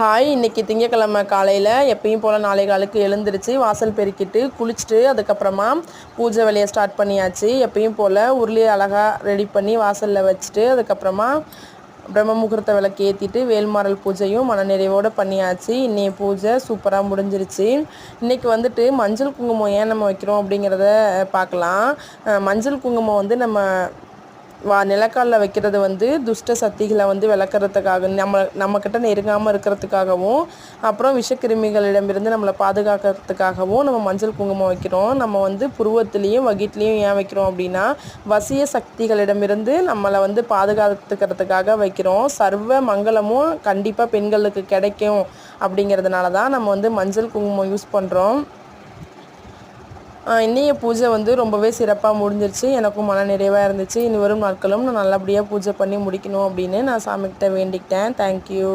Hi, இன்னைக்கு திங்கக்கிழமை காலையில் எப்பயும் போல் 4:15க்கு எழுந்திருச்சு வாசல் பெருக்கிட்டு குளிச்சுட்டு அதுக்கப்புறமா பூஜை வேலையை ஸ்டார்ட் பண்ணியாச்சு. எப்பயும் போல் உருளி அழகாக ரெடி பண்ணி வாசலில் வச்சுட்டு அதுக்கப்புறமா பிரம்ம முகூர்த்த விளக்கு ஏற்றிட்டு வேல்மாறல் பூஜையும் மனநிறைவோடு பண்ணியாச்சு. இன்றைய பூஜை சூப்பராக முடிஞ்சிருச்சு. இன்றைக்கி வந்துட்டு மஞ்சள் குங்குமம் ஏன் நம்ம வைக்கிறோம் அப்படிங்கிறத பார்க்கலாம். மஞ்சள் குங்குமம் வந்து நம்ம நிலக்காலில் வைக்கிறது வந்து துஷ்ட சக்திகளை வந்து விளக்குறதுக்காக, நம்மக்கிட்ட நெருங்காமல் இருக்கிறதுக்காகவும், அப்புறம் விஷக்கிருமிகளிடமிருந்து நம்மளை பாதுகாக்கிறதுக்காகவும் நம்ம மஞ்சள் குங்குமம் வைக்கிறோம். நம்ம வந்து புருவத்துலேயும் வகிட்லேயும் ஏன் வைக்கிறோம் அப்படின்னா, வசிய சக்திகளிடமிருந்து நம்மளை வந்து பாதுகாத்துக்கிறதுக்காக வைக்கிறோம். சர்வ மங்களமும் கண்டிப்பாக பெண்களுக்கு கிடைக்கும் அப்படிங்கிறதுனால தான் நம்ம வந்து மஞ்சள் குங்குமம் யூஸ் பண்ணுறோம். இன்றைய பூஜை வந்து ரொம்பவே சிறப்பாக முடிஞ்சிருச்சு. எனக்கும் மன நிறைவாக இருந்துச்சு. இனி வரும் நாட்களும் நான் நல்லபடியாக பூஜை பண்ணி முடிக்கணும் அப்படின்னு நான் சாமிக்கிட்ட வேண்டிக்கிட்டேன். தேங்க்யூ.